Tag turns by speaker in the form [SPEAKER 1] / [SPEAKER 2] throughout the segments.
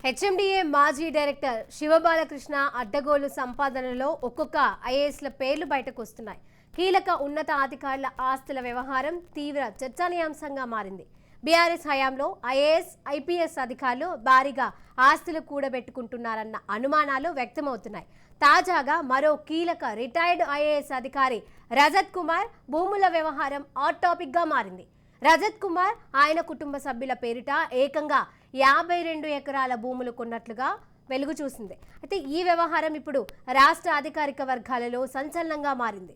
[SPEAKER 1] HMDA మాజీ director Shiva Balakrishna అడ్డగోలు సంపాదనలో ఒక్కొక్క ఐఏఎస్ల పేర్లు బయటకు వస్తున్నాయి. కీలక ఉన్నత అధికారుల ఆస్తుల వ్యవహారం తీవ్ర చర్చనీయాంశంగా మారింది. బీఆర్ఎస్ హయాంలో ఐఏఎస్, ఐపీఎస్ అధికారులు భారీగా ఆస్తులు కూడబెట్టుకుంటున్నారన్న అనుమానాలు వ్యక్తమవుతున్నాయి. తాజాగా మరో కీలక రిటైర్డ్ ఐఏఎస్ అధికారి రజత్ కుమార్ భూముల వ్యవహారం హాట్ టాపిక్ గా మారింది. రజత్ కుమార్ ఆయన కుటుంబ సభ్యుల పేరిట ఏకంగా 52 ఎకరాల భూములు కొన్నట్లుగా వెలుగు చూసింది. అయితే ఈ వ్యవహారం ఇప్పుడు రాష్ట్ర అధికారిక వర్గాలలో సంచలనంగా మారింది.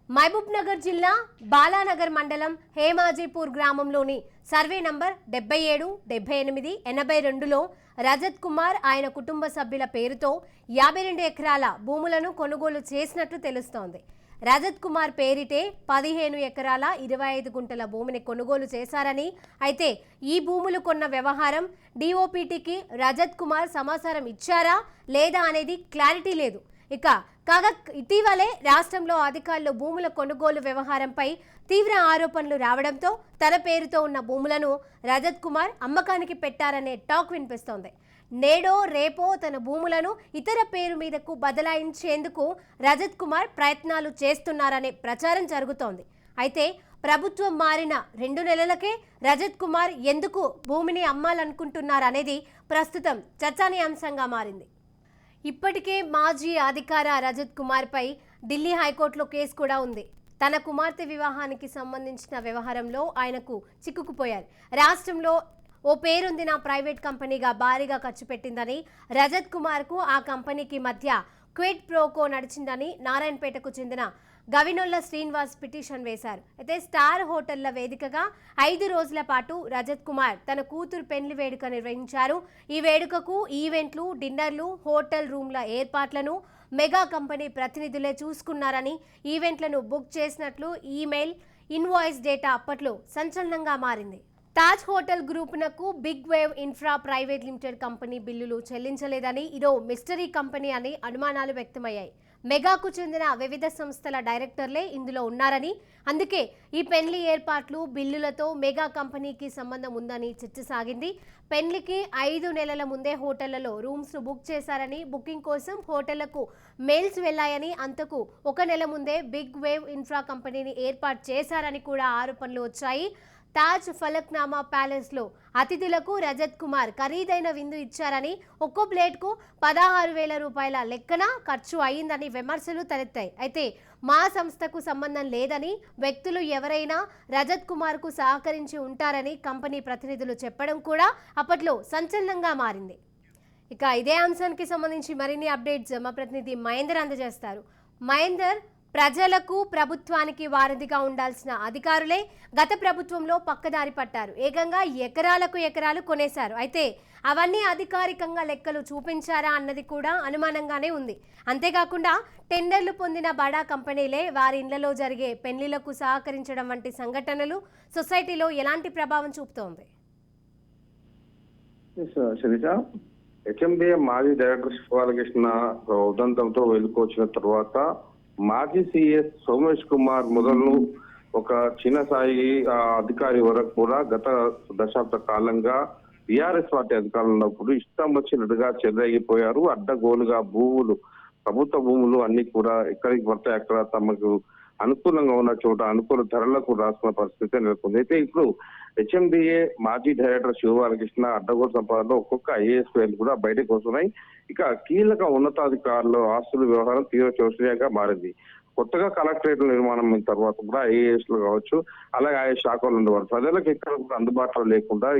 [SPEAKER 1] మహబూబ్ నగర్ జిల్లా బాలానగర్ మండలం హేమాజీపూర్ గ్రామంలోని సర్వే నంబర్ 77, 78, 82లో రజత్ కుమార్ ఆయన కుటుంబ సభ్యుల పేరుతో 52 ఎకరాల భూములను కొనుగోలు చేసినట్లు తెలుస్తోంది. రజత్ కుమార్ పేరిటే 15 ఎకరాల 25 గుంటల భూమిని కొనుగోలు చేశారని, అయితే ఈ భూములు కొన్న వ్యవహారం డిఓపిటికి రజత్ కుమార్ సమాచారం ఇచ్చారా లేదా అనేది క్లారిటీ లేదు. కాగా ఇటీవలే రాష్ట్రంలో అధికారులు భూముల కొనుగోలు వ్యవహారంపై తీవ్ర ఆరోపణలు రావడంతో తన పేరుతో ఉన్న భూములను రజత్ కుమార్ అమ్మకానికి పెట్టారనే టాక్ వినిపిస్తోంది. నేడో రేపో తన భూములను ఇతర పేరు మీదకు బదలాయించేందుకు రజత్ కుమార్ ప్రయత్నాలు చేస్తున్నారనే ప్రచారం జరుగుతోంది. అయితే ప్రభుత్వం మారిన 2 నెలలకే రజత్ కుమార్ ఎందుకు భూమిని అమ్మాలనుకుంటున్నారనేది ప్రస్తుతం చర్చనీయాంశంగా మారింది. ఇప్పటికే మాజీ అధికార రజత్ కుమార్ పై ఢిల్లీ హైకోర్టులో కేసు కూడా ఉంది. తన కుమార్తె వివాహానికి సంబంధించిన వ్యవహారంలో ఆయనకు చిక్కుకుపోయారు. రాష్ట్రంలో ఓ పేరొందిన ప్రైవేట్ కంపెనీగా భారీగా ఖర్చు పెట్టిందని, రజత్ కుమార్కు ఆ కంపెనీకి మధ్య క్విడ్ ప్రోకో నడిచిందని నారాయణపేటకు చెందిన గవినొల్ల శ్రీనివాస్ పిటిషన్ వేశారు. అయితే స్టార్ హోటళ్ల వేదికగా 5 రోజుల పాటు రజత్ కుమార్ తన కూతురు పెళ్లి వేడుక నిర్వహించారు. ఈ వేడుకకు ఈవెంట్లు, డిన్నర్లు, హోటల్ రూమ్ల ఏర్పాట్లను మెగా కంపెనీ ప్రతినిధులే చూసుకున్నారని, ఈవెంట్లను బుక్ చేసినట్లు ఈమెయిల్, ఇన్వాయిస్ డేటా అప్పట్లో సంచలనంగా మారింది. తాజ్ హోటల్ గ్రూపునకు big wave infra private limited company బిల్లులు చెల్లించలేదని, ఇదో మిస్టరీ కంపెనీ అని అనుమానాలు వ్యక్తమయ్యాయి. మెగాకు చెందిన వివిధ సంస్థల డైరెక్టర్లే ఇందులో ఉన్నారని, అందుకే ఈ పెళ్లి ఏర్పాట్లు, బిల్లులతో మెగా కంపెనీకి సంబంధం ఉందని చర్చ సాగింది. పెళ్లికి 5 నెలల ముందే హోటళ్లలో రూమ్స్ను బుక్ చేశారని, బుకింగ్ కోసం హోటళ్లకు మెయిల్స్ వెళ్లాయని, అంతకు 1 నెల ముందే బిగ్ వేవ్ ఇన్ఫ్రా కంపెనీని ఏర్పాటు చేశారని కూడా ఆరోపణలు వచ్చాయి. తాజ్ ఫలక్నామా ప్యాలెస్లో అతిథులకు రజత్ కుమార్ ఖరీదైన విందు ఇచ్చారని, ఒక్కో ప్లేట్కు 16,000 రూపాయల లెక్కన ఖర్చు అయిందని విమర్శలు తలెత్తాయి. అయితే మా సంస్థకు సంబంధం లేదని, వ్యక్తులు ఎవరైనా రజత్ కుమార్కు సహకరించి ఉంటారని కంపెనీ ప్రతినిధులు చెప్పడం కూడా అప్పట్లో సంచలనంగా మారింది. ఇదే అంశానికి సంబంధించి మరిన్ని అప్డేట్స్ మా ప్రతినిధి మహేందర్ అందజేస్తారు. మహేందర్, ప్రజలకు ప్రభుత్వానికి వారధిగా ఉండాల్సిన అధికారులే గత ప్రభుత్వంలో పక్కదారి పట్టారు. ఏకంగా ఎకరాలకు ఎకరాలు కొనేశారు. అయితే అవన్నీ అధికారికంగా లెక్కలు చూపించారా అన్నది కూడా అనుమానంగానే ఉంది. అంతేకాకుండా టెండర్లు పొందిన బడా కంపెనీలే వారి ఇళ్లలో జరిగే పెళ్లిలకు సహకరించడం వంటి సంఘటనలు సొసైటీలో ఎలాంటి ప్రభావం చూపుతోంది?
[SPEAKER 2] హెచ్ఎండిఏ మాజీ డైరెక్టర్ శివబాలకృష్ణ ఉదంతంతో వెలుకొచ్చిన తర్వాత మాజీ సిఎస్ సోమేష్ కుమార్ మొదలు ఒక చిన్న స్థాయి అధికారి వరకు కూడా గత దశాబ్ద కాలంగా బీఆర్ఎస్ పార్టీ అధికారులు ఉన్నప్పుడు ఇష్టం వచ్చినట్టుగా చెలరేగిపోయారు. అడ్డగోలుగా భూములు, ప్రభుత్వ భూములు అన్ని కూడా ఎక్కడికి పడతాయి అక్కడ తమకు అనుకూలంగా ఉన్న చోట అనుకూల ధరలకు రాసుకున్న పరిస్థితి నెలకొంది. అయితే ఇప్పుడు హెచ్ఎండిఏ మాజీ డైరెక్టర్ శివబాలకృష్ణ అడ్డగోలు సంపాదనలో ఒక్కొక్క ఐఏఎస్ పేర్లు కూడా బయటకు వస్తున్నాయి. కీలక ఉన్నతాధికారుల ఆస్తుల వ్యవహారం తీవ్ర చర్చనీయంగా మారింది. కొత్తగా కలెక్టరేట్ నిర్మాణం అయిన తర్వాత కూడా ఐఏఎస్లు కావచ్చు, అలాగే ఆయా శాఖలు ఉండేవారు ప్రజలకు ఎక్కడ కూడా అందుబాటులో లేకుండా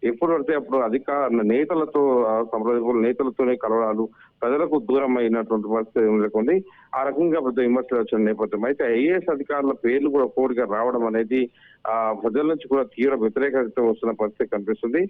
[SPEAKER 2] ఎప్పుడు పడితే అప్పుడు నేతలతో నేతలతోనే కలవడాలు, ప్రజలకు దూరం అయినటువంటి పరిస్థితి నెలకొంది. ఆ రకంగా పెద్ద విమర్శలు వచ్చిన నేపథ్యం. అయితే ఐఏఎస్ అధికారుల పేర్లు కూడా కోడిగా రావడం అనేది ప్రజల నుంచి కూడా తీవ్ర వ్యతిరేకత వస్తున్న పరిస్థితి కనిపిస్తుంది.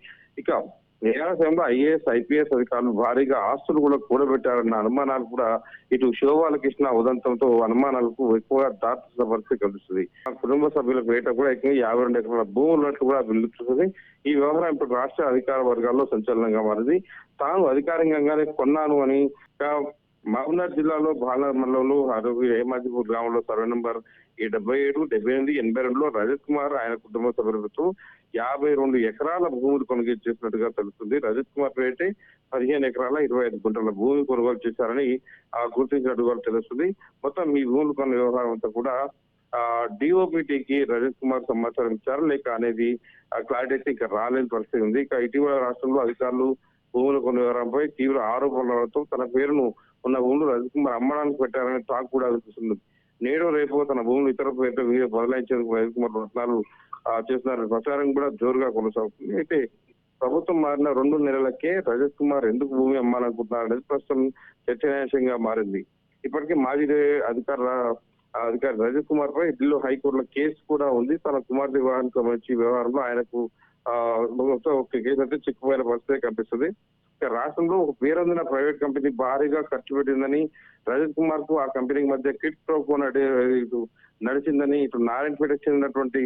[SPEAKER 2] సమయంలో ఐఏఎస్, ఐపీఎస్ అధికారులు భారీగా ఆస్తులు కూడా కూడబెట్టారన్న అనుమానాలు కూడా ఇటు శివబాలకృష్ణ ఉదంతంతో అనుమానాలకు ఎక్కువగా దాటుతున్న పరిస్థితి కనిపిస్తుంది. కుటుంబ సభ్యుల పేట కూడా 52 ఎకరాల భూములు ఉన్నట్లు కూడా వెలుగుతుంది. ఈ వ్యవహారం ఇప్పుడు రాష్ట్ర అధికార వర్గాల్లో సంచలనంగా మారింది. తాను అధికారికంగానే కొన్నాను అని మహబూబ్నగర్ జిల్లాలో బాలనగర్ మండలంలో హేమాజీపూర్ గ్రామంలో సర్వే నంబర్ 77, 78, 82లో రజత్ కుమార్ ఆయన కుటుంబ సభ్యులతో 52 ఎకరాల భూములు కొనుగోలు చేసినట్టుగా తెలుస్తుంది. రజత్ కుమార్ పేటే 15 ఎకరాల 25 గుంటల భూమి కొనుగోలు చేశారని గుర్తించినట్టుగా తెలుస్తుంది. మొత్తం ఈ భూములు కొన్న వ్యవహారం అంతా కూడా డిఓపిటికి రజత్ కుమార్ సమాచారం ఇచ్చారు లేక అనేది క్లారిటీ అయితే ఇంకా రాలేని పరిస్థితి ఉంది. ఇక ఇటీవల రాష్ట్రంలో అధికారులు భూములు కొన్న వ్యవహారంపై తీవ్ర ఆరోపణలతో తన పేరును ఉన్న భూములు రజత్ కుమార్ అమ్మడానికి పెట్టారనే టాక్ కూడా అనిపిస్తుంది. నేడు రేపు తన భూములు ఇతర పేర్ల మీద బదలాయించేందుకు రజత్ కుమార్ ప్రయత్నాలు చేస్తున్నారనే ప్రచారం కూడా జోరుగా కొనసాగుతుంది. అయితే ప్రభుత్వం మారిన 2 నెలలకే రజత్ కుమార్ ఎందుకు భూమి అమ్మాలనుకుంటున్నారనేది ప్రస్తుతం చర్చనీయాంశంగా మారింది. ఇప్పటికే మాజీ అధికారి రజత్ కుమార్ పై ఢిల్లీ హైకోర్టులో కేసు కూడా ఉంది. తన కుమార్తె వివాహానికి సంబంధించి వ్యవహారంలో ఆయనకు ఒక కేసు అయితే చిక్కుపోయిన పరిస్థితి కనిపిస్తుంది. ఇక రాష్ట్రంలో ఒక పేరొందిన ప్రైవేట్ కంపెనీ భారీగా ఖర్చు పెట్టిందని రజత్ కుమార్ కు ఆ కంపెనీకి మధ్య కిట్ ప్రోకో నడిచిందని ఇటు నారాయణపేటకు చెందినటువంటి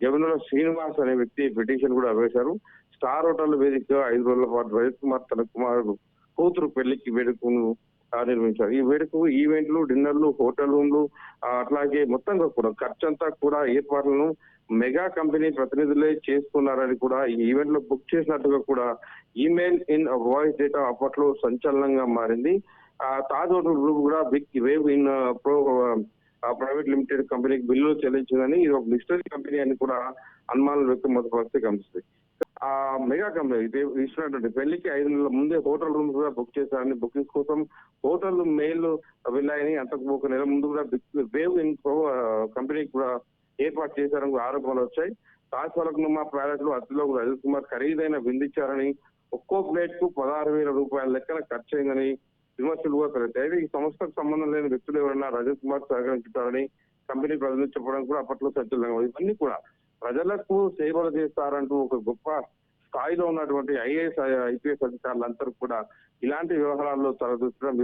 [SPEAKER 2] జవనల శ్రీనివాస్ అనే వ్యక్తి పిటిషన్ కూడా వేశారు. స్టార్ హోటల్ వేదికగా 5 రోజుల పాటు రజత్ కుమార్ తన కుమారుడు కూతురు పెళ్లికి వేడుకను నిర్వహించారు. ఈ వేడుకకు ఈవెంట్లు, డిన్నర్లు, హోటల్ రూమ్లు అట్లాగే మొత్తంగా కూడా ఖర్చంతా కూడా ఏర్పాట్లను మెగా కంపెనీ ప్రతినిధులే చేసుకున్నారని కూడా ఈ ఈవెంట్ లో బుక్ చేసినట్టుగా కూడా ఈమెయిల్ ఇన్ వాయిస్ డేటా అప్పట్లో సంచలనంగా మారింది. తాజ్ హోటల్ గ్రూప్ కూడా big wave in pro private limited కంపెనీకి బిల్లులు చెల్లించిందని ఇది ఒక మిస్టరీ కంపెనీ అని కూడా అనుమానాలు వ్యక్తమవుతున్న పరిస్థితి కనిపిస్తుంది. ఆ మెగా కంపెనీ ఇచ్చినటువంటి పెళ్లికి 5 నెలల ముందే హోటల్ రూమ్స్ కూడా బుక్ చేశారని, బుకింగ్స్ కోసం హోటల్ మెయిల్ వెళ్ళాయని, అంతకు ఒక నెల ముందు కూడా వేవ్ ఇన్ ప్రో కంపెనీకి కూడా ఏర్పాటు చేశారని ఆరోపణలు వచ్చాయి. తాజ్ ఫలక్నుమా ప్యాలెట్ లో అతిలో రజత్ కుమార్ ఖరీదైన విందించారని, ఒక్కో ప్లేట్ కు 16,000 రూపాయల లెక్కన ఖర్చు అయిందని విమర్శలు కూడా పెరుగుతాయి. ఈ సంస్థకు సంబంధం లేని వ్యక్తులు ఎవరైనా రజత్ కుమార్ సహకరించుతారని కంపెనీ ప్రజలు చెప్పడం కూడా అప్పట్లో సంచలనంగా ఉంది. ఇవన్నీ కూడా ప్రజలకు సేవలు చేస్తారంటూ ఒక గొప్ప స్థాయిలో ఉన్నటువంటి ఐఏఎస్, ఐపీఎస్ అధికారులందరూ కూడా ఇలాంటి వ్యవహారాల్లో తలదూర్చడం,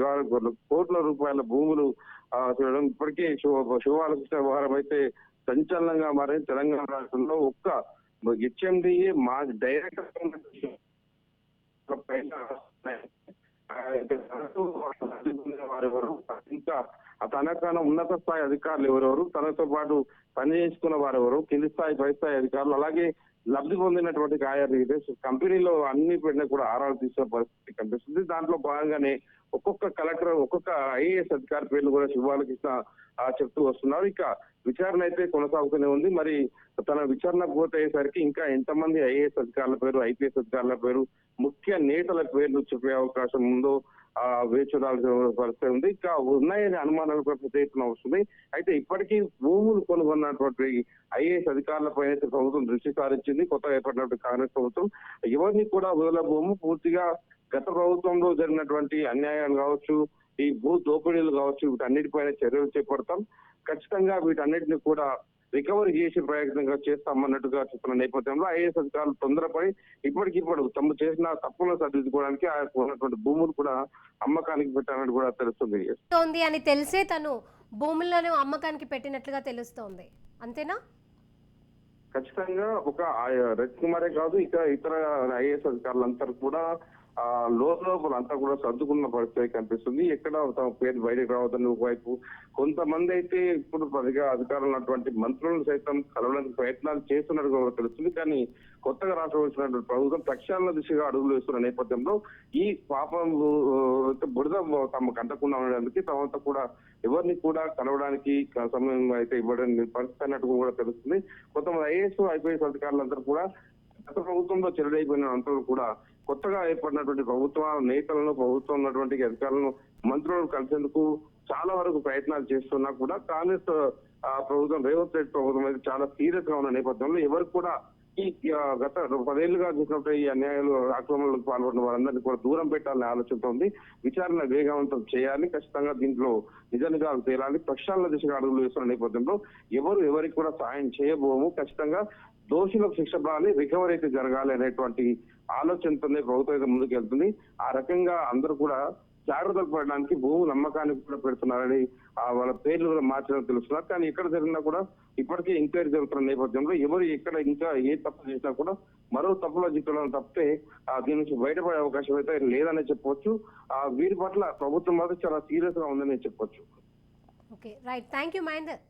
[SPEAKER 2] కోట్ల రూపాయల భూములు చూడడం ఇప్పటికే శివబాలకృష్ణ వ్యవహారం అయితే సంచలనంగా మారింది. తెలంగాణ రాష్ట్రంలో ఒక్క హెచ్ఎండిఏ మా డైరెక్టర్ వారెవరు, ఇంకా తనకన్నా ఉన్నత స్థాయి అధికారులు ఎవరెవరు, తనతో పాటు పనిచేసుకున్న వారెవరు, కింది స్థాయి పై స్థాయి అధికారులు, అలాగే లబ్ధి పొందినటువంటి కంపెనీలో అన్ని పెట్టినా కూడా ఆరాలు తీసుకునే పరిస్థితి కనిపిస్తుంది. దాంట్లో భాగంగానే ఒక్కొక్క కలెక్టర్, ఒక్కొక్క ఐఏఎస్ అధికారి పేర్లు కూడా శివబాలకృష్ణ చెప్తూ వస్తున్నారు. ఇక విచారణ అయితే కొనసాగుతూనే ఉంది. మరి తన విచారణ పూర్తయ్యేసరికి ఇంకా ఎంతమంది ఐఏఎస్ అధికారుల పేరు, ఐపీఎస్ అధికారుల పేరు, ముఖ్య నేతల పేర్లు చెప్పే అవకాశం ఉందో వేచి చూడాల్సిన పరిస్థితి ఉంది. ఇంకా ఉన్నాయని అనుమానాలు కూడా పెద్ద ఎత్తున వస్తుంది. అయితే ఇప్పటికీ భూములు కొనుగొన్నటువంటి ఐఏఎస్ అధికారులపై అయితే ప్రభుత్వం దృష్టి సారించింది. కొత్తగా ఏర్పడినటువంటి కాంగ్రెస్ ప్రభుత్వం ఎవరిని కూడా వదలబోము, పూర్తిగా గత ప్రభుత్వంలో జరిగినటువంటి అన్యాయాలు కావచ్చు, ఈ భూ దోపిడీలు కావచ్చు, వీటన్నిటిపైన చర్యలు చేపడతాం. ఖచ్చితంగా వీటన్నిటిని కూడా రికవరీ చేసే ప్రయత్నంగా చేస్తామన్నట్టుగా చెప్తున్న నేపథ్యంలో ఐఏఎస్ అధికారులు తొందరపడి ఇప్పటికిప్పుడు తమ చేసిన తప్పులను సరిదిద్దుకోవడానికి ఉన్నటువంటి భూములు కూడా అమ్మకానికి పెట్టాలని కూడా తెలుస్తుంది
[SPEAKER 1] అని తెలిసే తను భూములను అమ్మకానికి పెట్టినట్లుగా తెలుస్తోంది, అంతేనా?
[SPEAKER 2] ఖచ్చితంగా ఒక రజత్ కుమారే కాదు, ఇక ఇతర ఐఏఎస్ అధికారులంతా కూడా లోపల అంతా కూడా సర్దుకున్న పరిస్థితి కనిపిస్తుంది. ఎక్కడ తమ పేరు బయటకు రావద్దని ఒకవైపు, కొంతమంది అయితే ఇప్పుడు అధికారులు ఉన్నటువంటి మంత్రులను సైతం కలవడానికి ప్రయత్నాలు చేస్తున్నట్టుగా తెలుస్తుంది. కానీ కొత్తగా రాష్ట్రం వచ్చినటువంటి ప్రభుత్వం ప్రక్షాళన దిశగా అడుగులు వేస్తున్న నేపథ్యంలో ఈ పాపం బురద తమకు అంటకుండా ఉండడానికి తమంతా కూడా ఎవరిని కూడా కలవడానికి సమయం అయితే ఇవ్వడం పరిస్థితి అన్నట్టు కూడా తెలుస్తుంది. కొంతమంది ఐఏఎస్, ఐపీఎస్ అధికారులందరూ కూడా గత ప్రభుత్వంలో చెరుడైపోయిన అంతా కూడా కొత్తగా ఏర్పడినటువంటి ప్రభుత్వ నేతలను, ప్రభుత్వం ఉన్నటువంటి అధికారులను, మంత్రులను కలిసేందుకు చాలా వరకు ప్రయత్నాలు చేస్తున్నా కూడా కాంగ్రెస్ ప్రభుత్వం, రేవంత్ రెడ్డి ప్రభుత్వం అయితే చాలా సీరియస్ గా ఉన్న నేపథ్యంలో ఎవరికి కూడా ఈ గత 10 ఏళ్లుగా చూసినప్పుడు ఈ అన్యాయాలు, ఆక్రమణలకు పాల్పడిన వారందరినీ కూడా దూరం పెట్టాలనే ఆలోచనతో ఉంది. విచారణ వేగవంతం చేయాలి, ఖచ్చితంగా దీంట్లో నిజాలు తేలాలి, ప్రక్షాళన దిశగా అడుగులు వేస్తున్న నేపథ్యంలో ఎవరికి కూడా సాయం చేయబోము, ఖచ్చితంగా దోషులకు శిక్ష పడాలి, రికవరీ అయితే జరగాలి అనేటువంటి ఆలోచనతోనే ప్రభుత్వం అయితే ముందుకు వెళ్తుంది. ఆ రకంగా అందరూ కూడా జాగ్రత్తలు పడడానికి భూములు అమ్మకానికి కూడా పెడుతున్నారని వాళ్ళ పేర్లు కూడా మార్చడం తెలుస్తున్నారు. కానీ ఎక్కడ జరిగినా కూడా ఇప్పటికే ఎంక్వైరీ జరుగుతున్న నేపథ్యంలో ఎవరు ఎక్కడ ఇంకా ఏ తప్పు చేసినా కూడా మరో తప్పులో చిక్కడం తప్పితే దీని నుంచి బయటపడే అవకాశం అయితే లేదనే చెప్పవచ్చు. వీరి పట్ల ప్రభుత్వం మాత్రం చాలా సీరియస్ గా ఉందని చెప్పొచ్చు.
[SPEAKER 1] Okay, right. Thank you Mahender.